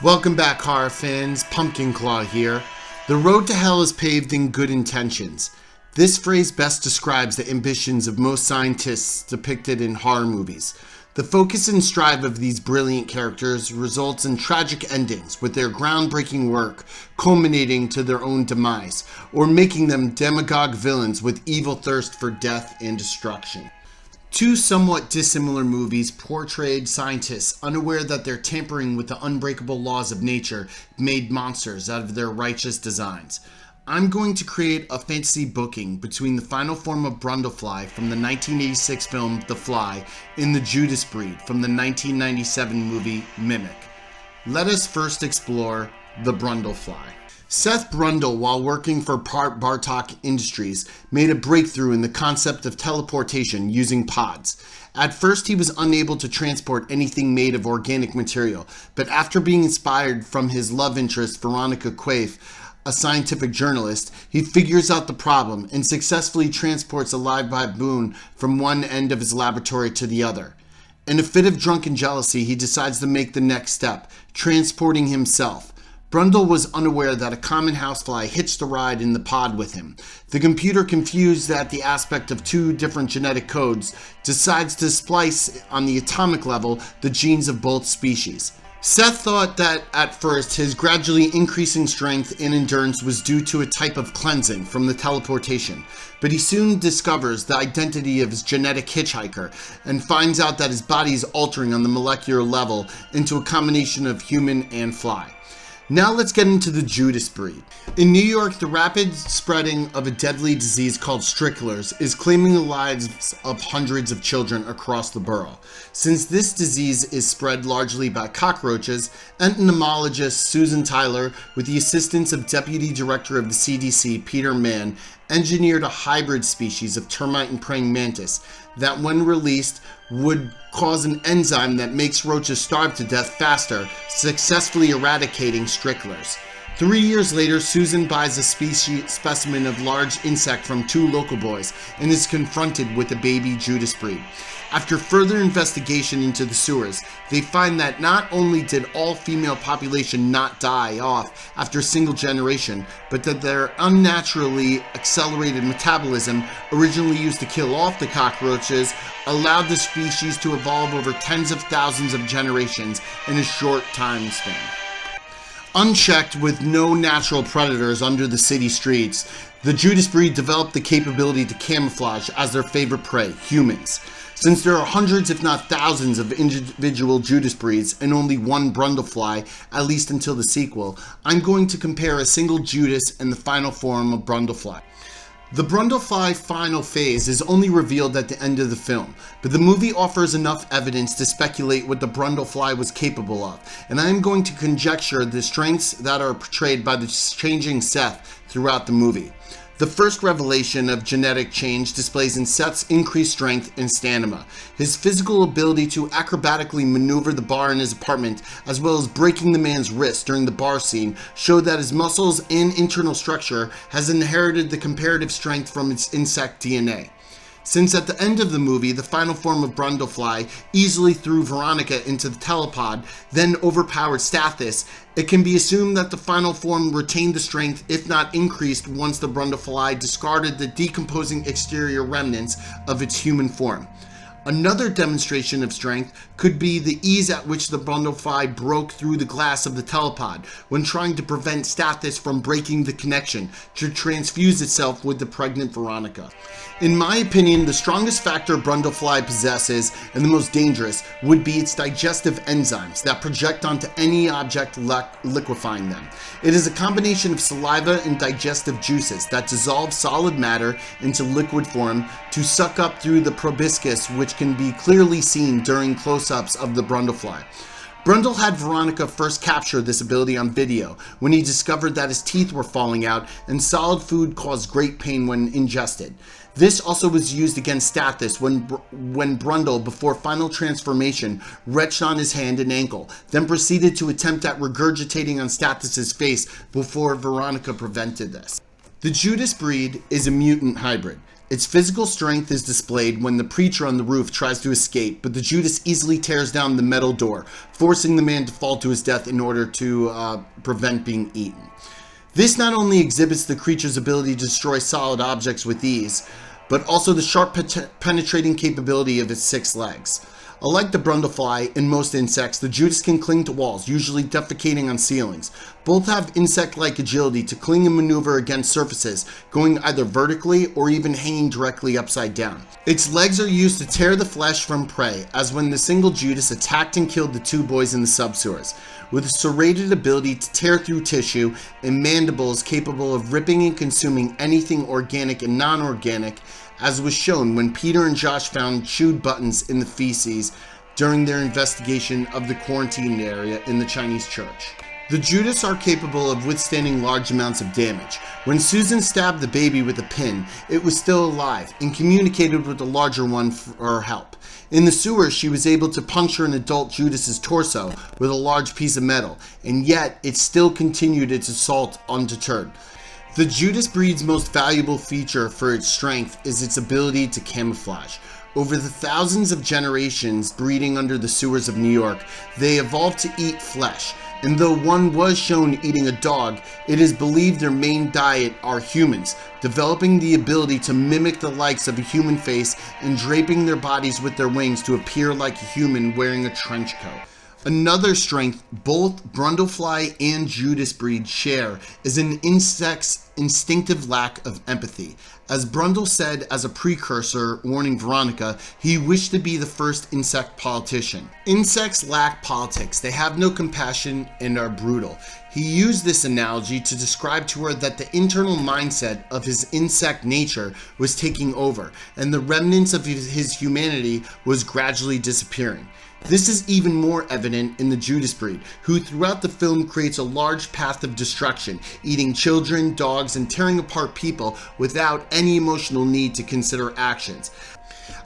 Welcome back, horror fans. Pumpkin Claw here. The road to hell is paved in good intentions. This phrase best describes the ambitions of most scientists depicted in horror movies. The focus and strive of these brilliant characters results in tragic endings, with their groundbreaking work culminating to their own demise, or making them demagogue villains with evil thirst for death and destruction. Two somewhat dissimilar movies portrayed scientists unaware that they're tampering with the unbreakable laws of nature made monsters out of their righteous designs. I'm going to create a fantasy booking between the final form of Brundlefly from the 1986 film The Fly and the Judas Breed from the 1997 movie Mimic. Let us first explore the Brundlefly. Seth Brundle, while working for Bartok Industries, made a breakthrough in the concept of teleportation using pods. At first, he was unable to transport anything made of organic material, but after being inspired from his love interest, Veronica Quaife, a scientific journalist, he figures out the problem and successfully transports a live baboon from one end of his laboratory to the other. In a fit of drunken jealousy, he decides to make the next step, transporting himself. Brundle was unaware that a common housefly hitched a ride in the pod with him. The computer, confused at the aspect of two different genetic codes, decides to splice on the atomic level the genes of both species. Seth thought that at first his gradually increasing strength and endurance was due to a type of cleansing from the teleportation, but he soon discovers the identity of his genetic hitchhiker and finds out that his body is altering on the molecular level into a combination of human and fly. Now let's get into the Judas Breed. In New York, the rapid spreading of a deadly disease called stricklers is claiming the lives of hundreds of children across the borough. Since this disease is spread largely by cockroaches, entomologist Susan Tyler, with the assistance of Deputy Director of the CDC Peter Mann, engineered a hybrid species of termite and praying mantis that, when released, would cause an enzyme that makes roaches starve to death faster, successfully eradicating stricklers. 3 years later, Susan buys a specimen of large insect from two local boys and is confronted with a baby Judas Breed. After further investigation into the sewers, they find that not only did all female population not die off after a single generation, but that their unnaturally accelerated metabolism, originally used to kill off the cockroaches, allowed the species to evolve over tens of thousands of generations in a short time span. Unchecked with no natural predators under the city streets, the Judas Breed developed the capability to camouflage as their favorite prey, humans. Since there are hundreds if not thousands of individual Judas Breeds and only one Brundlefly, at least until the sequel, I'm going to compare a single Judas and the final form of Brundlefly. The Brundlefly final phase is only revealed at the end of the film, but the movie offers enough evidence to speculate what the Brundlefly was capable of, and I am going to conjecture the strengths that are portrayed by the changing Seth throughout the movie. The first revelation of genetic change displays in Seth's increased strength and stamina. His physical ability to acrobatically maneuver the bar in his apartment, as well as breaking the man's wrist during the bar scene, show that his muscles and internal structure has inherited the comparative strength from its insect DNA. Since at the end of the movie, the final form of Brundlefly easily threw Veronica into the telepod, then overpowered Stathis, it can be assumed that the final form retained the strength, if not increased, once the Brundlefly discarded the decomposing exterior remnants of its human form. Another demonstration of strength could be the ease at which the Brundlefly broke through the glass of the telepod when trying to prevent Stathis from breaking the connection to transfuse itself with the pregnant Veronica. In my opinion, the strongest factor Brundlefly possesses, and the most dangerous, would be its digestive enzymes that project onto any object, liquefying them. It is a combination of saliva and digestive juices that dissolve solid matter into liquid form to suck up through the proboscis, which can be clearly seen during close-ups of the Brundlefly. Brundle had Veronica first capture this ability on video when he discovered that his teeth were falling out and solid food caused great pain when ingested. This also was used against Stathis when Brundle, before final transformation, retched on his hand and ankle, then proceeded to attempt at regurgitating on Stathis' face before Veronica prevented this. The Judas Breed is a mutant hybrid. Its physical strength is displayed when the preacher on the roof tries to escape, but the Judas easily tears down the metal door, forcing the man to fall to his death in order to prevent being eaten. This not only exhibits the creature's ability to destroy solid objects with ease, but also the sharp penetrating capability of its 6 legs. Unlike the Brundlefly and most insects, the Judas can cling to walls, usually defecating on ceilings. Both have insect-like agility to cling and maneuver against surfaces, going either vertically or even hanging directly upside down. Its legs are used to tear the flesh from prey, as when the single Judas attacked and killed the 2 boys in the subsewers. With a serrated ability to tear through tissue and mandibles capable of ripping and consuming anything organic and non-organic, as was shown when Peter and Josh found chewed buttons in the feces during their investigation of the quarantined area in the Chinese church. The Judas are capable of withstanding large amounts of damage. When Susan stabbed the baby with a pin, it was still alive and communicated with the larger one for help. In the sewers, she was able to puncture an adult Judas's torso with a large piece of metal, and yet it still continued its assault undeterred. The Judas Breed's most valuable feature for its strength is its ability to camouflage. Over the thousands of generations breeding under the sewers of New York, they evolved to eat flesh, and though one was shown eating a dog, it is believed their main diet are humans, developing the ability to mimic the likes of a human face and draping their bodies with their wings to appear like a human wearing a trench coat. Another strength both Brundlefly and Judas Breed share is an insect's instinctive lack of empathy. As Brundle said as a precursor, warning Veronica, he wished to be the first insect politician. Insects lack politics, they have no compassion and are brutal. He used this analogy to describe to her that the internal mindset of his insect nature was taking over, and the remnants of his humanity was gradually disappearing. This is even more evident in the Judas Breed, who throughout the film creates a large path of destruction, eating children, dogs, and tearing apart people without any emotional need to consider actions.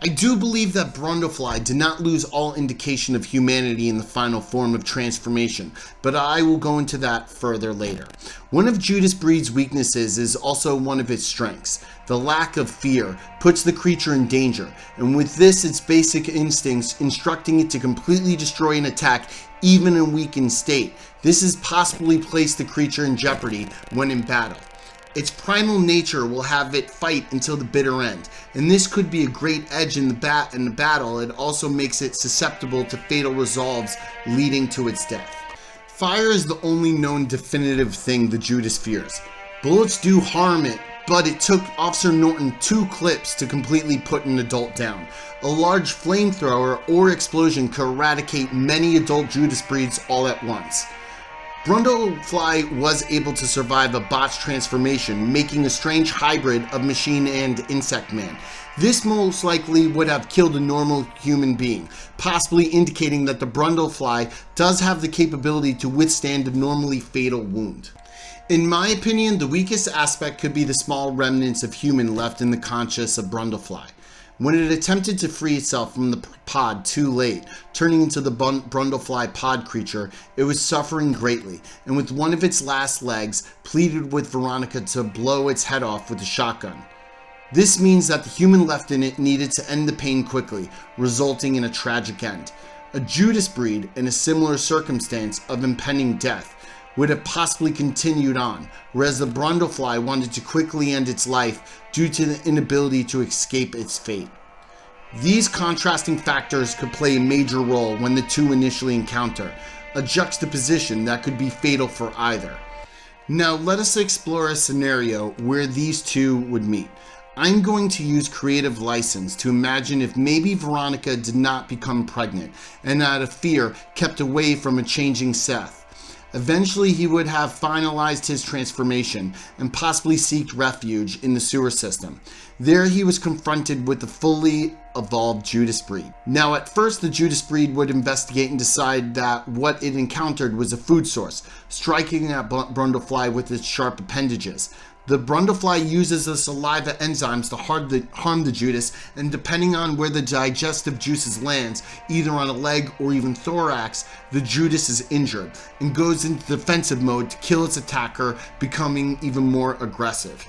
I do believe that Brundlefly did not lose all indication of humanity in the final form of transformation, but I will go into that further later. One of Judas Breed's weaknesses is also one of its strengths. The lack of fear puts the creature in danger, and with this its basic instincts instructing it to completely destroy an attack even in weakened state. This has possibly placed the creature in jeopardy when in battle. Its primal nature will have it fight until the bitter end, and this could be a great edge in the battle. It also makes it susceptible to fatal resolves leading to its death. Fire is the only known definitive thing the Judas fears. Bullets do harm it, but it took Officer Norton 2 clips to completely put an adult down. A large flamethrower or explosion could eradicate many adult Judas Breeds all at once. Brundlefly was able to survive a botched transformation, making a strange hybrid of machine and insect man. This most likely would have killed a normal human being, possibly indicating that the Brundlefly does have the capability to withstand a normally fatal wound. In my opinion, the weakest aspect could be the small remnants of human left in the conscious of Brundlefly. When it attempted to free itself from the pod too late, turning into the Brundlefly pod creature, it was suffering greatly, and with one of its last legs, pleaded with Veronica to blow its head off with a shotgun. This means that the human left in it needed to end the pain quickly, resulting in a tragic end. A Judas Breed, in a similar circumstance of impending death, would have possibly continued on, whereas the Brundlefly wanted to quickly end its life due to the inability to escape its fate. These contrasting factors could play a major role when the two initially encounter, a juxtaposition that could be fatal for either. Now let us explore a scenario where these two would meet. I'm going to use creative license to imagine if maybe Veronica did not become pregnant and out of fear kept away from a changing Seth. Eventually, he would have finalized his transformation and possibly seeked refuge in the sewer system. There he was confronted with the fully evolved Judas Breed. Now at first the Judas Breed would investigate and decide that what it encountered was a food source, striking at Brundlefly with its sharp appendages. The Brundlefly uses the saliva enzymes to harm the Judas, and depending on where the digestive juices lands, either on a leg or even thorax, the Judas is injured and goes into defensive mode to kill its attacker, becoming even more aggressive.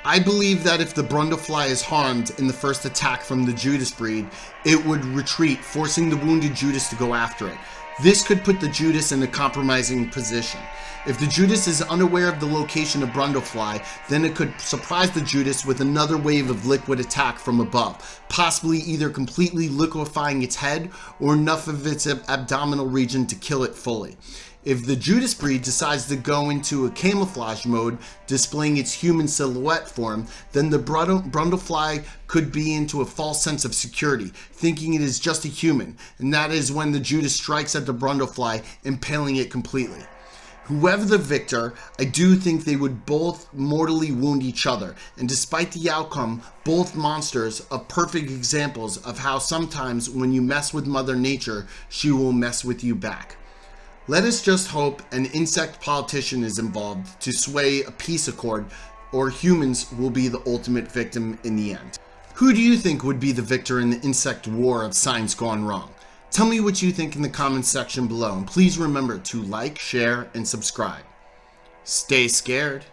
I believe that if the Brundlefly is harmed in the first attack from the Judas Breed, it would retreat, forcing the wounded Judas to go after it. This could put the Judas in a compromising position. If the Judas is unaware of the location of Brundlefly, then it could surprise the Judas with another wave of liquid attack from above, possibly either completely liquefying its head or enough of its abdominal region to kill it fully. If the Judas Breed decides to go into a camouflage mode, displaying its human silhouette form, then the Brundlefly could be into a false sense of security, thinking it is just a human, and that is when the Judas strikes at the Brundlefly, impaling it completely. Whoever the victor, I do think they would both mortally wound each other, and despite the outcome, both monsters are perfect examples of how sometimes when you mess with Mother Nature, she will mess with you back. Let us just hope an insect politician is involved to sway a peace accord, or humans will be the ultimate victim in the end. Who do you think would be the victor in the insect war of science gone wrong? Tell me what you think in the comments section below, and please remember to like, share, and subscribe. Stay scared.